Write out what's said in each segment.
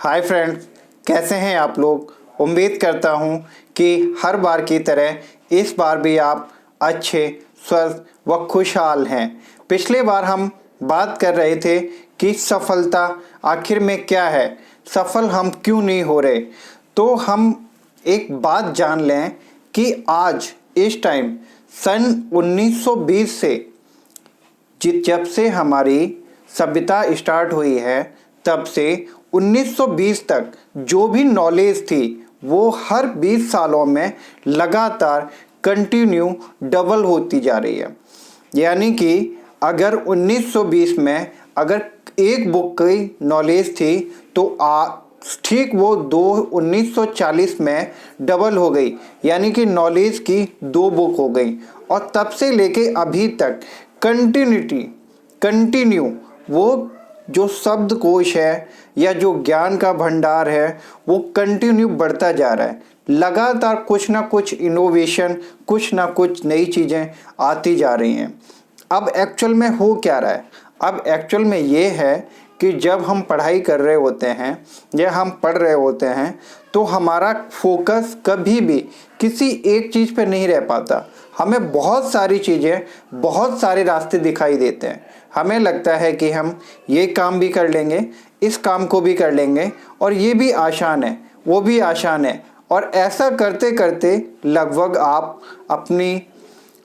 Hi friends, कैसे हैं आप लोग। उम्मीद करता हूं कि हर बार की तरह इस बार भी आप अच्छे, स्वस्थ व खुशहाल हैं। पिछले बार हम बात कर रहे थे कि सफलता आखिर में क्या है, सफल हम क्यों नहीं हो रहे। तो हम एक बात जान लें कि आज इस टाइम सन 1920 से जब से हमारी सभ्यता स्टार्ट हुई है तब से 1920 तक जो भी नॉलेज थी वो हर 20 सालों में लगातार कंटिन्यू डबल होती जा रही है। यानी कि अगर 1920 में अगर एक बुक की नॉलेज थी तो ठीक वो 1940 में डबल हो गई, यानी कि नॉलेज की 2 बुक हो गई। और तब से लेके अभी तक कंटिन्यू वो जो शब्दकोश है या जो ज्ञान का भंडार है वो कंटिन्यू बढ़ता जा रहा है। लगातार कुछ ना कुछ इनोवेशन, कुछ ना कुछ नई चीज़ें आती जा रही हैं। अब एक्चुअल में हो क्या रहा है, अब एक्चुअल में ये है कि जब हम पढ़ाई कर रहे होते हैं या हम पढ़ रहे होते हैं तो हमारा फोकस कभी भी किसी एक चीज़ पर नहीं रह पाता। हमें बहुत सारी चीज़ें, बहुत सारे रास्ते दिखाई देते हैं। हमें लगता है कि हम ये काम भी कर लेंगे, इस काम को भी कर लेंगे, और ये भी आसान है, वो भी आसान है। और ऐसा करते करते लगभग आप अपनी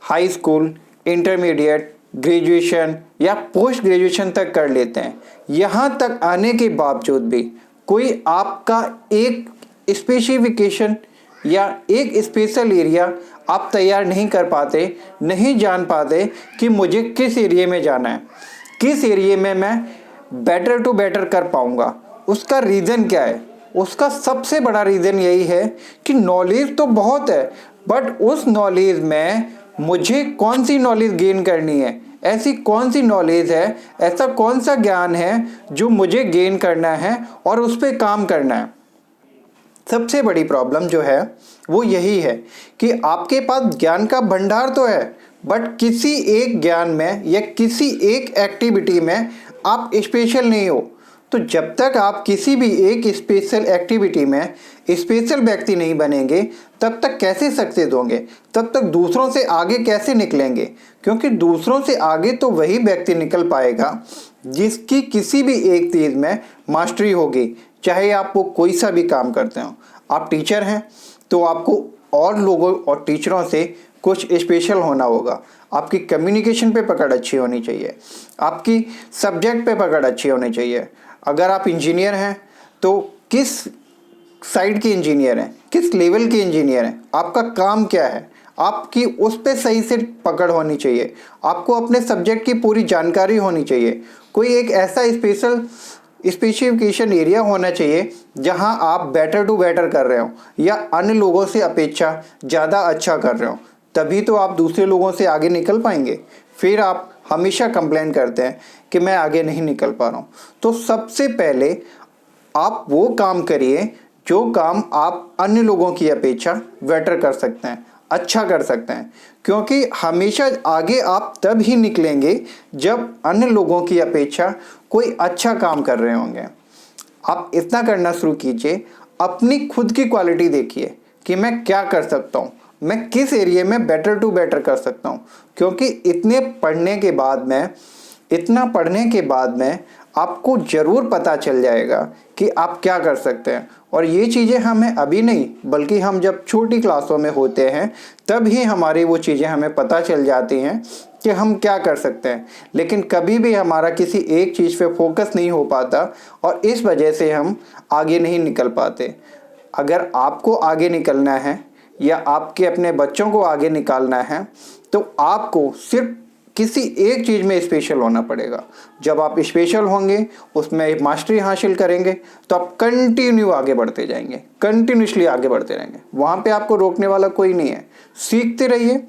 हाई स्कूल, इंटरमीडिएट, ग्रेजुएशन या पोस्ट ग्रेजुएशन तक कर लेते हैं। यहाँ तक आने के बावजूद भी कोई आपका एक स्पेसिफिकेशन या एक स्पेशल एरिया आप तैयार नहीं कर पाते, नहीं जान पाते कि मुझे किस एरिया में जाना है, किस एरिया में मैं बेटर टू बेटर कर पाऊँगा। उसका रीज़न क्या है? उसका सबसे बड़ा रीज़न यही है कि नॉलेज तो बहुत है, बट उस नॉलेज में मुझे कौन सी नॉलेज गेन करनी है, ऐसी कौन सी नॉलेज है, ऐसा कौन सा ज्ञान है जो मुझे गेन करना है और उस पर काम करना है। सबसे बड़ी प्रॉब्लम जो है वो यही है कि आपके पास ज्ञान का भंडार तो है, बट किसी एक ज्ञान में या किसी एक एक्टिविटी में आप स्पेशल नहीं हो। तो जब तक आप किसी भी एक स्पेशल एक्टिविटी में स्पेशल व्यक्ति नहीं बनेंगे तब तक कैसे सक्सेस होंगे, तब तक दूसरों से आगे कैसे निकलेंगे। क्योंकि दूसरों से आगे तो वही व्यक्ति निकल पाएगा जिसकी किसी भी एक चीज़ में मास्टरी होगी। चाहे आप वो कोई सा भी काम करते हो, आप टीचर हैं तो आपको और लोगों और टीचरों से कुछ स्पेशल होना होगा। आपकी कम्युनिकेशन पे पकड़ अच्छी होनी चाहिए, आपकी सब्जेक्ट पे पकड़ अच्छी होनी चाहिए। अगर आप इंजीनियर हैं तो किस साइड के इंजीनियर हैं, किस लेवल के इंजीनियर हैं, आपका काम क्या है, आपकी उस पे सही से पकड़ होनी चाहिए। आपको अपने सब्जेक्ट की पूरी जानकारी होनी चाहिए। कोई एक ऐसा स्पेसिफिकेशन एरिया होना चाहिए जहां आप बेटर टू बेटर कर रहे हो या अन्य लोगों से अपेक्षा ज़्यादा अच्छा कर रहे हो, तभी तो आप दूसरे लोगों से आगे निकल पाएंगे। फिर आप हमेशा कंप्लेन करते हैं कि मैं आगे नहीं निकल पा रहा हूँ। तो सबसे पहले आप वो काम करिए जो काम आप अन्य लोगों की अपेक्षा बेटर कर सकते हैं, अच्छा कर सकते हैं। क्योंकि हमेशा आगे आप तब ही निकलेंगे जब अन्य लोगों की अपेक्षा कोई अच्छा काम कर रहे होंगे। आप इतना करना शुरू कीजिए, अपनी खुद की क्वालिटी देखिए कि मैं क्या कर सकता हूँ, मैं किस एरिया में बेटर टू बेटर कर सकता हूँ। क्योंकि इतना पढ़ने के बाद में आपको ज़रूर पता चल जाएगा कि आप क्या कर सकते हैं। और ये चीज़ें हमें अभी नहीं, बल्कि हम जब छोटी क्लासों में होते हैं तब ही हमारी वो चीज़ें हमें पता चल जाती हैं कि हम क्या कर सकते हैं। लेकिन कभी भी हमारा किसी एक चीज़ पे फोकस नहीं हो पाता और इस वजह से हम आगे नहीं निकल पाते। अगर आपको आगे निकलना है या आपके अपने बच्चों को आगे निकालना है तो आपको सिर्फ किसी एक चीज़ में स्पेशल होना पड़ेगा। जब आप स्पेशल होंगे, उसमें मास्टरी हासिल करेंगे, तो आप कंटिन्यू आगे बढ़ते जाएंगे, कंटिन्यूसली आगे बढ़ते रहेंगे। वहाँ पे आपको रोकने वाला कोई नहीं है। सीखते रहिए,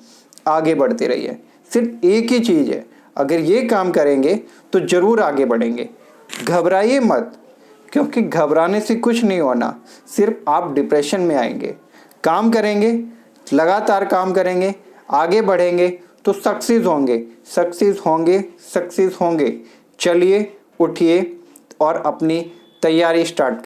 आगे बढ़ते रहिए। सिर्फ एक ही चीज़ है, अगर ये काम करेंगे तो ज़रूर आगे बढ़ेंगे। घबराइए मत, क्योंकि घबराने से कुछ नहीं होना, सिर्फ आप डिप्रेशन में आएंगे। काम करेंगे, लगातार काम करेंगे, आगे बढ़ेंगे तो सक्सेस होंगे। चलिए, उठिए और अपनी तैयारी स्टार्ट